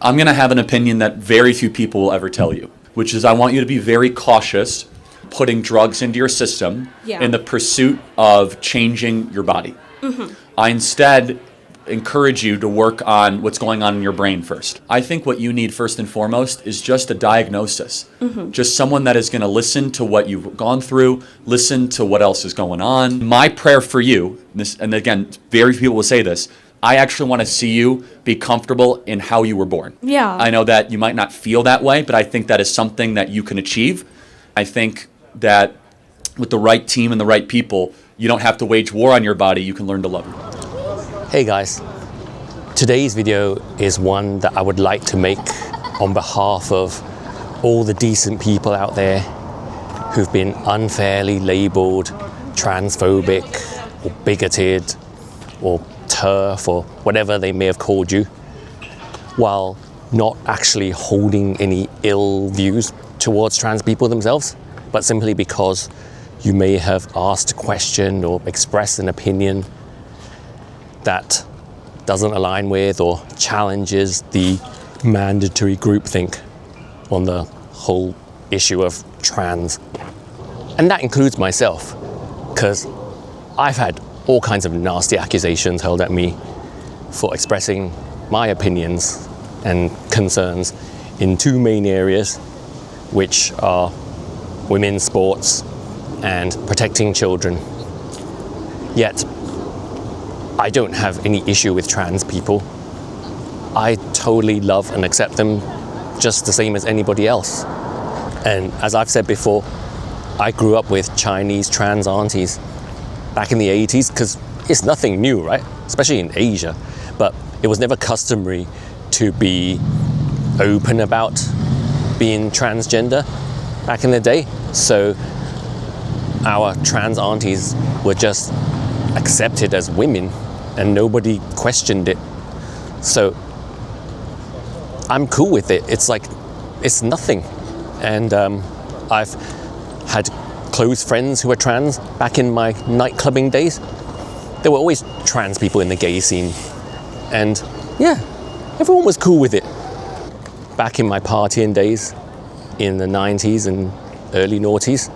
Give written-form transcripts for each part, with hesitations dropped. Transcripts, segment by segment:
I'm going to have an opinion that very few people will ever tell you, which is I want you to be very cautious putting drugs into your system in the pursuit of changing your body. I instead encourage you to work on what's going on in your brain first. I think what you need first and foremost is just a diagnosis. Just someone that is going to listen to what you've gone through, listen to what else is going on. My prayer for you, and again, very few people will say this, I actually want to see you be comfortable in how you were born. Yeah. I know that you might not feel that way, but I think that is something that you can achieve. I think that with the right team and the right people, you don't have to wage war on your body, you can learn to love it. Hey guys, today's video is one that I would like to make on behalf of all the decent people out there who've been unfairly labeled transphobic or bigoted or TERF or whatever they may have called you, while not actually holding any ill views towards trans people themselves, but simply because you may have asked a question or expressed an opinion that doesn't align with or challenges the mandatory groupthink on the whole issue of trans. And that includes myself, because I've had all kinds of nasty accusations hurled at me for expressing my opinions and concerns in two main areas, which are women's sports and protecting children. Yet, I don't have any issue with trans people. I totally love and accept them just the same as anybody else. And as I've said before, I grew up with Chinese trans aunties back in the 80s, because it's nothing new, right? Especially in Asia. But it was never customary to be open about being transgender back in the day. So our trans aunties were just accepted as women and nobody questioned it. So I'm cool with it. It's like, it's nothing. And I've had close friends who are trans back in my nightclubbing days. There were always trans people in the gay scene. And yeah, everyone was cool with it. Back in my partying days in the 90s and early noughties,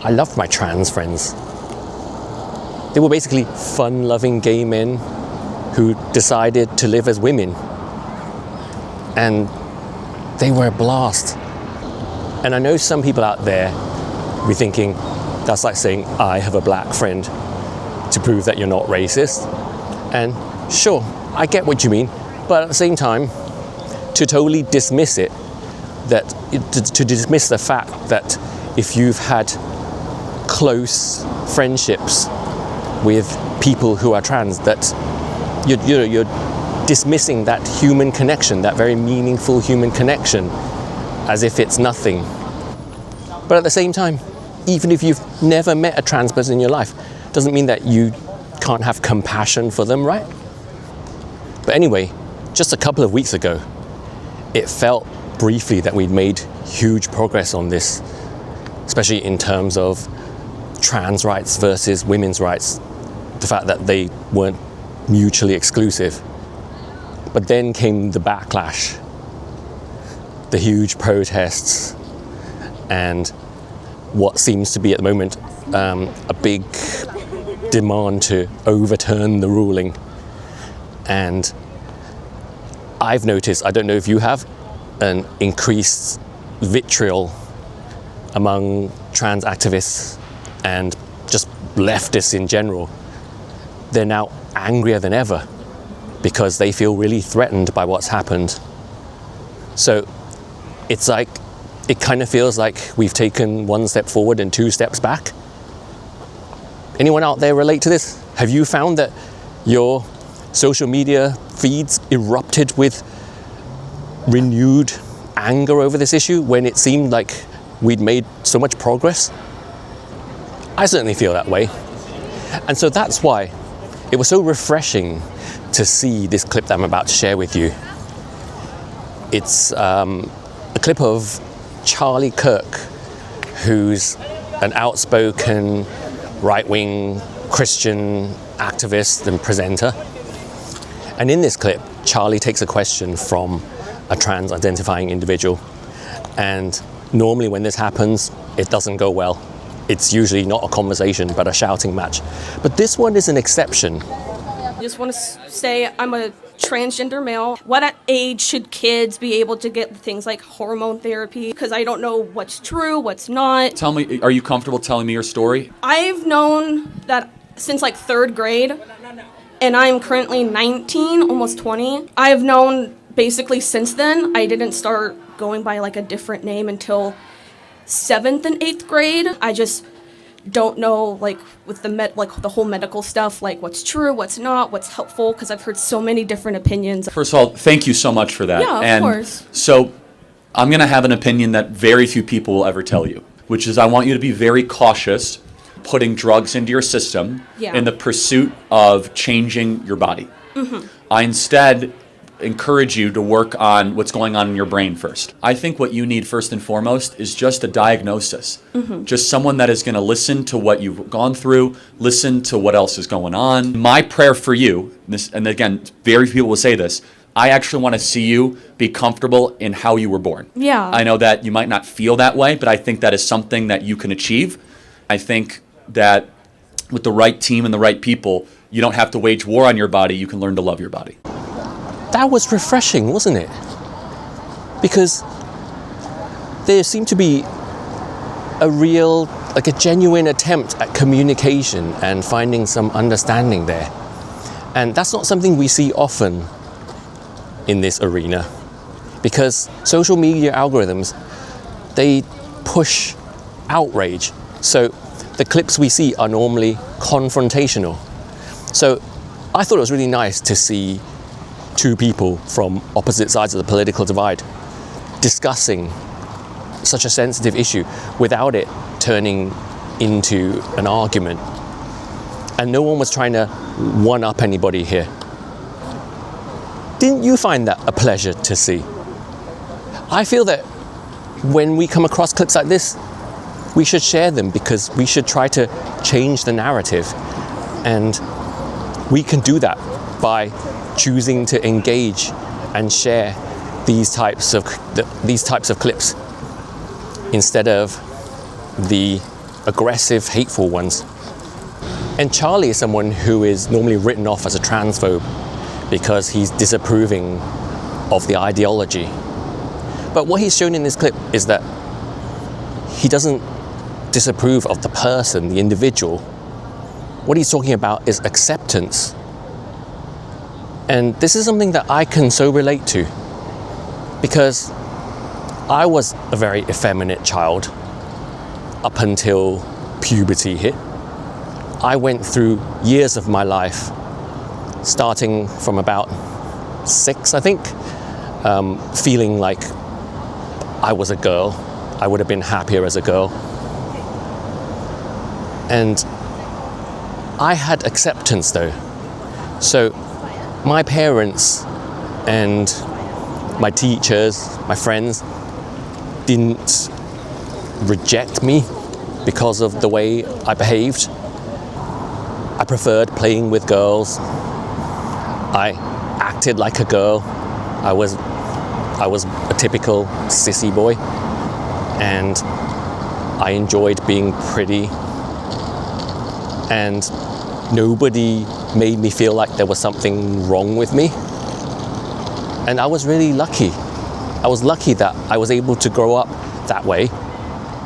I loved my trans friends. They were basically fun-loving gay men who decided to live as women. And they were a blast. And I know some people out there be thinking, that's like saying, I have a black friend, to prove that you're not racist. And sure, I get what you mean, but at the same time, to totally dismiss it, to dismiss the fact that if you've had close friendships with people who are trans, that you're dismissing that human connection, that very meaningful human connection, as if it's nothing. But at the same time, even if you've never met a trans person in your life, doesn't mean that you can't have compassion for them, right? But anyway, just a couple of weeks ago, it felt briefly that we'd made huge progress on this, especially in terms of trans rights versus women's rights, the fact that they weren't mutually exclusive. But then came the backlash, the huge protests, and what seems to be at the moment a big demand to overturn the ruling. And I've noticed, I don't know if you have, an increased vitriol among trans activists and just leftists in general. They're now angrier than ever because they feel really threatened by what's happened. So it's like, it kind of feels like we've taken one step forward and two steps back. Anyone out there relate to this? Have you found that your social media feeds erupted with renewed anger over this issue when it seemed like we'd made so much progress? I certainly feel that way. And so that's why it was so refreshing to see this clip that I'm about to share with you. It's a clip of Charlie Kirk, who's an outspoken right-wing Christian activist and presenter. And in this clip, Charlie takes a question from a trans identifying individual. And normally when this happens, it doesn't go well. It's usually not a conversation, but a shouting match. But this one is an exception. I just want to say I'm a transgender male. What age should kids be able to get things like hormone therapy? Because I don't know what's true, what's not. Tell me, are you comfortable telling me your story? I've known that since like 3rd grade, and I'm currently 19, almost 20. I've known basically since then. I didn't start going by like a different name until 7th and 8th grade. I just don't know, like with the whole medical stuff, like what's true, what's not, what's helpful, because I've heard so many different opinions. First of all, thank you so much for that. Yeah, of course. So I'm going to have an opinion that very few people will ever tell you, which is I want you to be very cautious putting drugs into your system in the pursuit of changing your body. I instead encourage you to work on what's going on in your brain first. I think what you need first and foremost is just a diagnosis. Just someone that is going to listen to what you've gone through, listen to what else is going on. My prayer for you, and again, very few people will say this, I actually want to see you be comfortable in how you were born. Yeah. I know that you might not feel that way, but I think that is something that you can achieve. I think that with the right team and the right people, you don't have to wage war on your body, you can learn to love your body. That was refreshing, wasn't it? Because there seemed to be a genuine attempt at communication and finding some understanding there. And that's not something we see often in this arena, because social media algorithms, they push outrage. So the clips we see are normally confrontational. So I thought it was really nice to see two people from opposite sides of the political divide discussing such a sensitive issue without it turning into an argument. And no one was trying to one-up anybody here. Didn't you find that a pleasure to see? I feel that when we come across clips like this, we should share them, because we should try to change the narrative. And we can do that by choosing to engage and share these types of clips instead of the aggressive, hateful ones. And Charlie is someone who is normally written off as a transphobe because he's disapproving of the ideology. But what he's shown in this clip is that he doesn't disapprove of the person, the individual. What he's talking about is acceptance. And this is something that I can so relate to, because I was a very effeminate child up until puberty hit. I went through years of my life, starting from about 6, I think, feeling like I was a girl. I would have been happier as a girl. And I had acceptance though. So my parents and my teachers, my friends, didn't reject me because of the way I behaved. I preferred playing with girls. I acted like a girl. I was a typical sissy boy, and I enjoyed being pretty. And nobody made me feel like there was something wrong with me. And I was really lucky. I was lucky that I was able to grow up that way,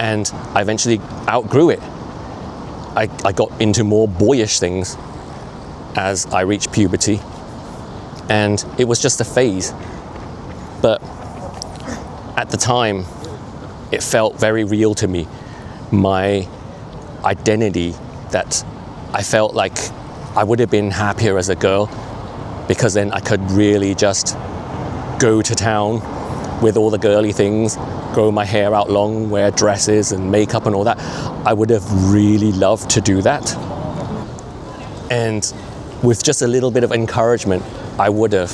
and I eventually outgrew it. I got into more boyish things as I reached puberty, and it was just a phase. But at the time, it felt very real to me, my identity, that I felt like I would have been happier as a girl, because then I could really just go to town with all the girly things, grow my hair out long, wear dresses and makeup and all that. I would have really loved to do that. And with just a little bit of encouragement, I would have.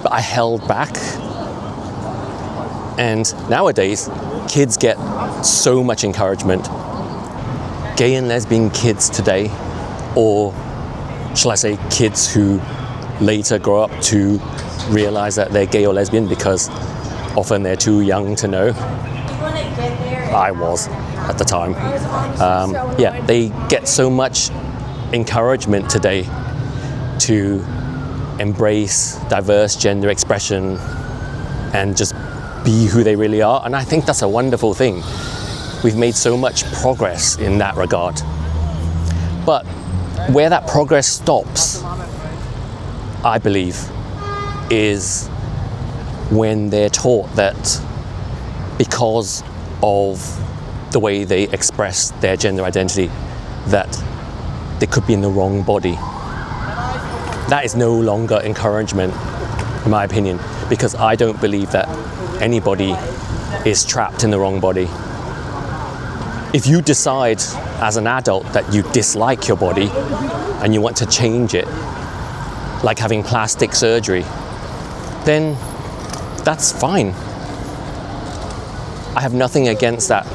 But I held back. And nowadays, kids get so much encouragement. Gay and lesbian kids today, or shall I say kids who later grow up to realize that they're gay or lesbian because often they're too young to know. I was at the time. Yeah, they get so much encouragement today to embrace diverse gender expression and just be who they really are. And I think that's a wonderful thing. We've made so much progress in that regard. But where that progress stops, I believe, is when they're taught that because of the way they express their gender identity, that they could be in the wrong body. That is no longer encouragement, in my opinion, because I don't believe that anybody is trapped in the wrong body. If you decide as an adult that you dislike your body and you want to change it, like having plastic surgery, then that's fine. I have nothing against that.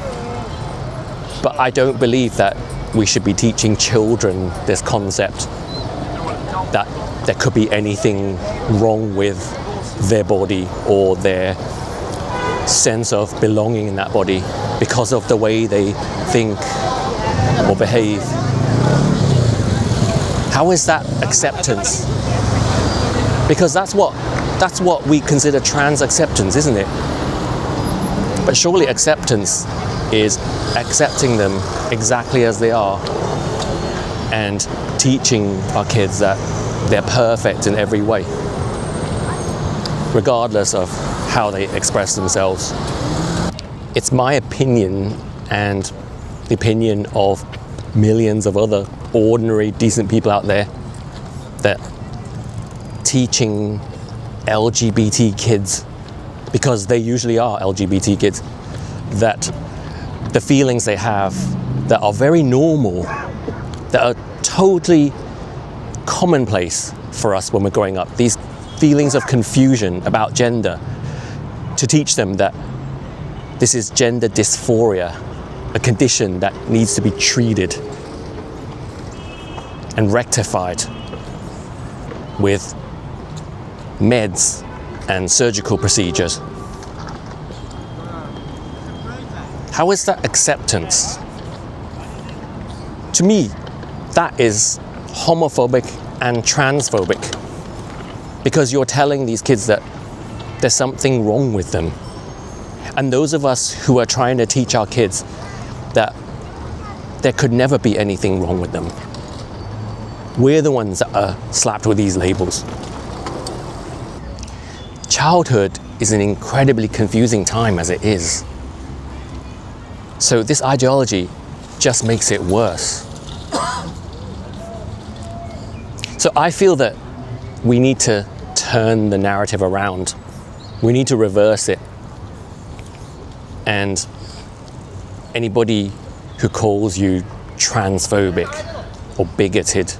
But I don't believe that we should be teaching children this concept that there could be anything wrong with their body or their sense of belonging in that body because of the way they think or behave. How is that acceptance? Because that's what we consider trans acceptance, isn't it? But surely acceptance is accepting them exactly as they are and teaching our kids that they're perfect in every way, regardless of how they express themselves. It's my opinion and the opinion of millions of other ordinary, decent people out there that teaching LGBT kids, because they usually are LGBT kids, that the feelings they have that are very normal, that are totally commonplace for us when we're growing up, these feelings of confusion about gender, to teach them that this is gender dysphoria, a condition that needs to be treated and rectified with meds and surgical procedures. How is that acceptance? To me, that is homophobic and transphobic, because you're telling these kids that there's something wrong with them. And those of us who are trying to teach our kids that there could never be anything wrong with them, we're the ones that are slapped with these labels. Childhood is an incredibly confusing time as it is. So this ideology just makes it worse. So I feel that we need to turn the narrative around. We need to reverse it. And anybody who calls you transphobic or bigoted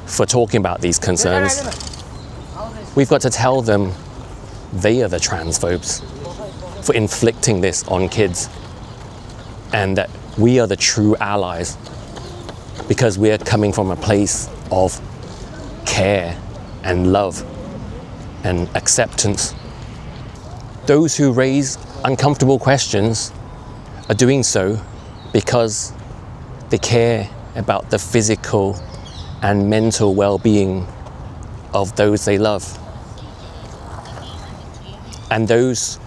for talking about these concerns, we've got to tell them they are the transphobes for inflicting this on kids, and that we are the true allies because we are coming from a place of care and love and acceptance. Those who raise uncomfortable questions are doing so because they care about the physical and mental well-being of those they love. And those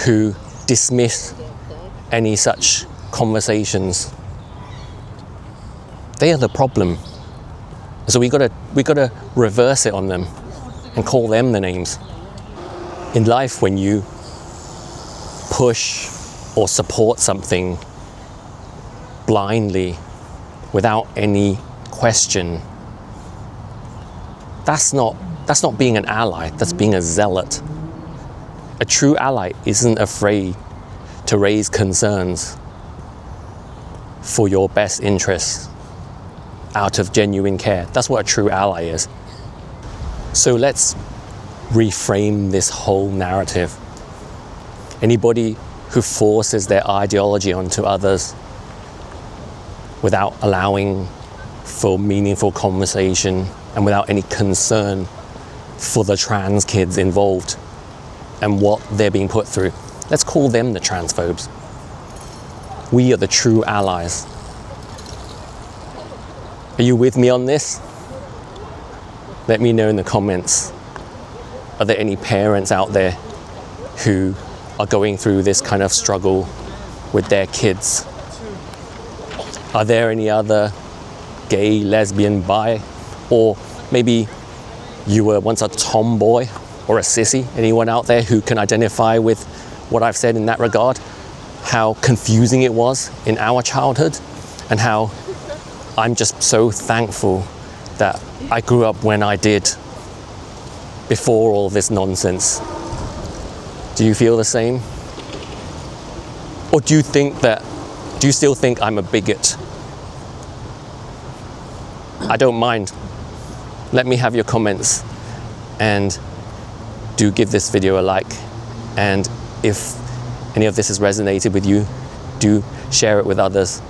who dismiss any such conversations, they are the problem. So we gotta reverse it on them and call them the names. In life, when you push or support something blindly without any question, that's not being an ally, that's being a zealot. A true ally isn't afraid to raise concerns for your best interests out of genuine care. That's what a true ally is. So let's reframe this whole narrative. Anybody who forces their ideology onto others without allowing for meaningful conversation and without any concern for the trans kids involved and what they're being put through. Let's call them the transphobes. We are the true allies. Are you with me on this? Let me know in the comments. Are there any parents out there who are going through this kind of struggle with their kids? Are there any other gay, lesbian, bi, or maybe you were once a tomboy or a sissy? Anyone out there who can identify with what I've said in that regard? How confusing it was in our childhood, and how I'm just so thankful that I grew up when I did, before all this nonsense. Do you feel the same? Or do you still think I'm a bigot? I don't mind. Let me have your comments, and do give this video a like. And if any of this has resonated with you, do share it with others.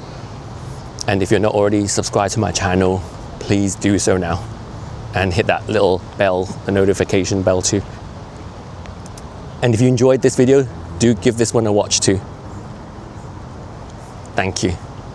And if you're not already subscribed to my channel, please do so now. And hit that little bell, the notification bell too. And if you enjoyed this video, do give this one a watch too. Thank you.